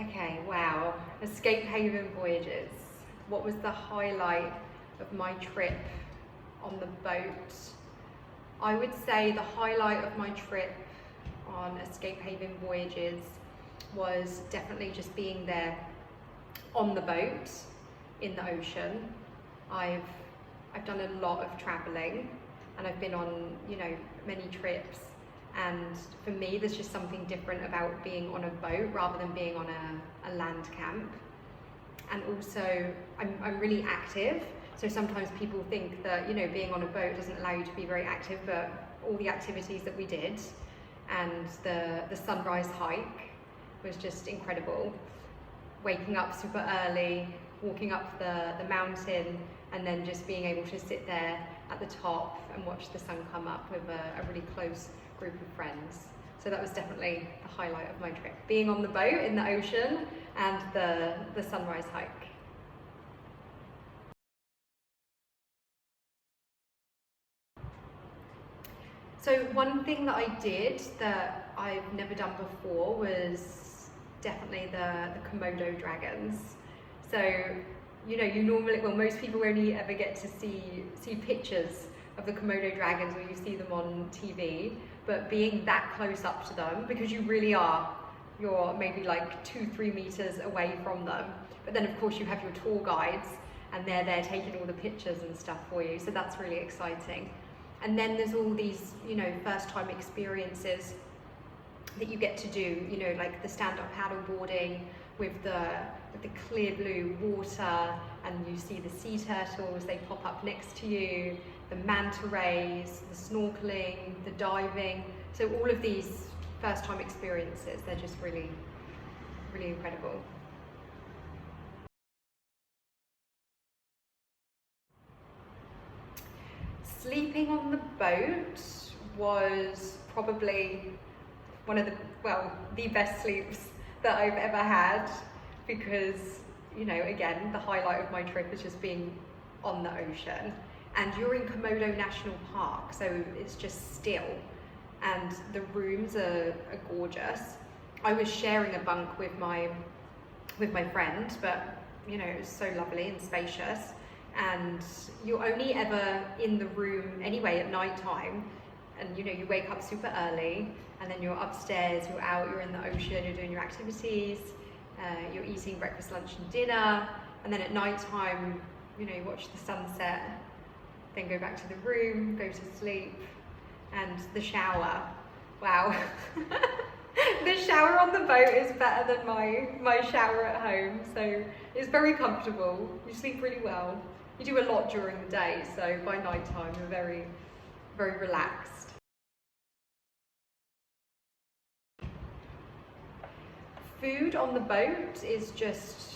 Okay, wow. Escape Haven Voyages. What was the highlight of my trip on the boat? I would say the highlight of my trip on Escape Haven Voyages was definitely just being there on the boat in the ocean. I've done a lot of traveling and I've been on, many trips, and for me there's just something different about being on a boat rather than being on a land camp. And also I'm really active, so sometimes people think that being on a boat doesn't allow you to be very active, but all the activities that we did and the sunrise hike was just incredible. Waking up super early, walking up the mountain, and then just being able to sit there at the top and watch the sun come up with a really close group of friends. So that was definitely the highlight of my trip, being on the boat in the ocean and the sunrise hike. So one thing that I did that I've never done before was definitely the Komodo dragons. So you normally, well, most people only ever get to see pictures of the Komodo dragons, or you see them on TV, but being that close up to them, because you really are, you're maybe like 2-3 meters away from them, but then of course you have your tour guides and they're there taking all the pictures and stuff for you, so that's really exciting. And then there's all these first time experiences that you get to do, like the stand-up paddle boarding with the clear blue water, and you see the sea turtles, they pop up next to you, the manta rays, the snorkeling, the diving. So all of these first time experiences, they're just really, really incredible. Sleeping on the boat was probably one of the best sleeps that I've ever had, because again, the highlight of my trip is just being on the ocean, and you're in Komodo National Park, so it's just still, and the rooms are gorgeous. I was sharing a bunk with my friend, but it was so lovely and spacious, and you're only ever in the room anyway at night time, and you wake up super early, and then you're upstairs, you're out, you're in the ocean, you're doing your activities, you're eating breakfast, lunch and dinner, and then at night time, you watch the sunset, then go back to the room, go to sleep. And the shower, wow. The shower on the boat is better than my shower at home, so it's very comfortable, you sleep really well. You do a lot during the day, so by night time you're very, very relaxed. Food on the boat is just,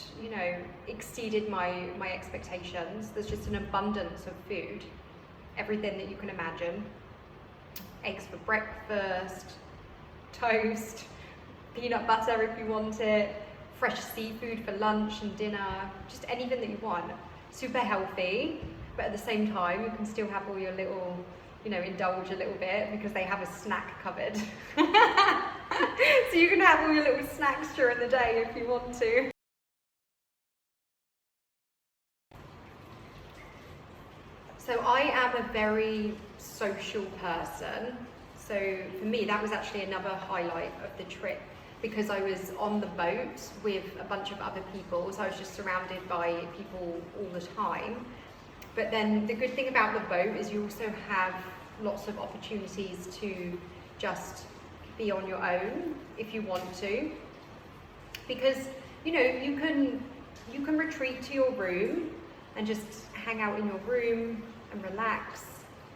exceeded my expectations. There's just an abundance of food, everything that you can imagine. Eggs for breakfast, toast, peanut butter if you want it, fresh seafood for lunch and dinner, just anything that you want. Super healthy, but at the same time you can still have all your little, indulge a little bit, because they have a snack cupboard. So you can have all your little snacks during the day if you want to. So I am a very social person. So for me, that was actually another highlight of the trip, because I was on the boat with a bunch of other people, so I was just surrounded by people all the time. But then the good thing about the boat is you also have lots of opportunities to just be on your own if you want to, because you can retreat to your room and just hang out in your room and relax,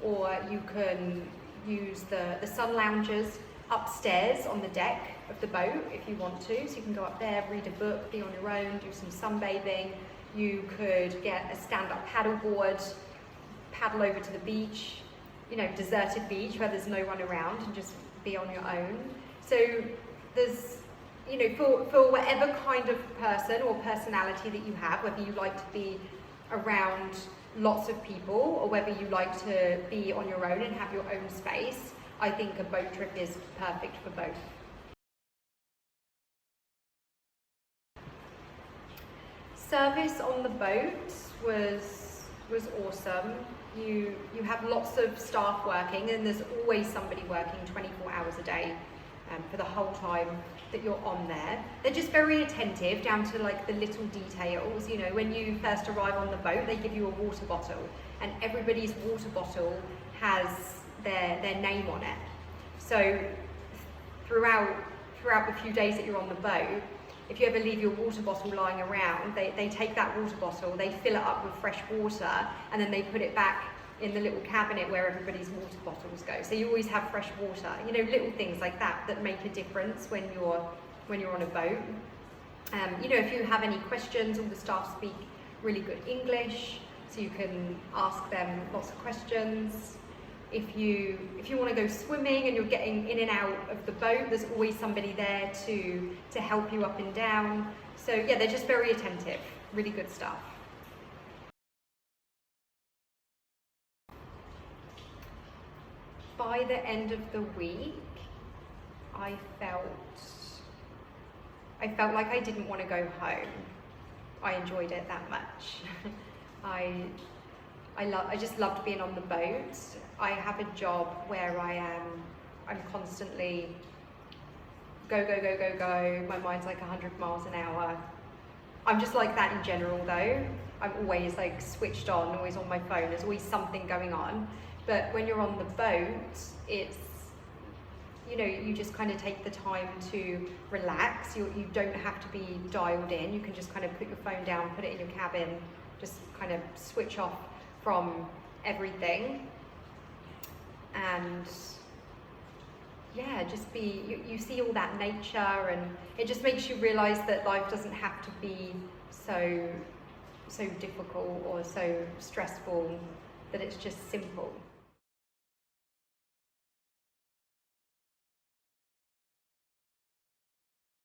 or you can use the sun loungers upstairs on the deck of the boat if you want to, so you can go up there, read a book, be on your own, do some sunbathing. You could get a stand-up paddleboard, paddle over to the beach, deserted beach where there's no one around, and just be on your own. So there's, for whatever kind of person or personality that you have, whether you like to be around lots of people or whether you like to be on your own and have your own space, I think a boat trip is perfect for both. service on the boat was awesome. You have lots of staff working, and there's always somebody working 24 hours a day for the whole time that you're on there. They're just very attentive down to like the little details. You know, when you first arrive on the boat, they give you a water bottle, and everybody's water bottle has their name on it. So throughout the few days that you're on the boat, if you ever leave your water bottle lying around, they take that water bottle, they fill it up with fresh water, and then they put it back in the little cabinet where everybody's water bottles go. So you always have fresh water. You know, little things like that make a difference when you're on a boat. You know, if you have any questions, all the staff speak really good English, so you can ask them lots of questions. If you want to go swimming and you're getting in and out of the boat, there's always somebody there to help you up and down. So yeah, they're just very attentive, really good stuff. By the end of the week, I felt like I didn't want to go home. I enjoyed it that much. I just loved being on the boat. I have a job where I'm constantly go, go, go, go, go. My mind's like 100 miles an hour. I'm just like that in general though. I'm always like switched on, always on my phone. There's always something going on. But when you're on the boat, it's, you know, you just kind of take the time to relax. You don't have to be dialed in. You can just kind of put your phone down, put it in your cabin, just kind of switch off from everything. And yeah, just you see all that nature, and it just makes you realize that life doesn't have to be so difficult or so stressful, that it's just simple.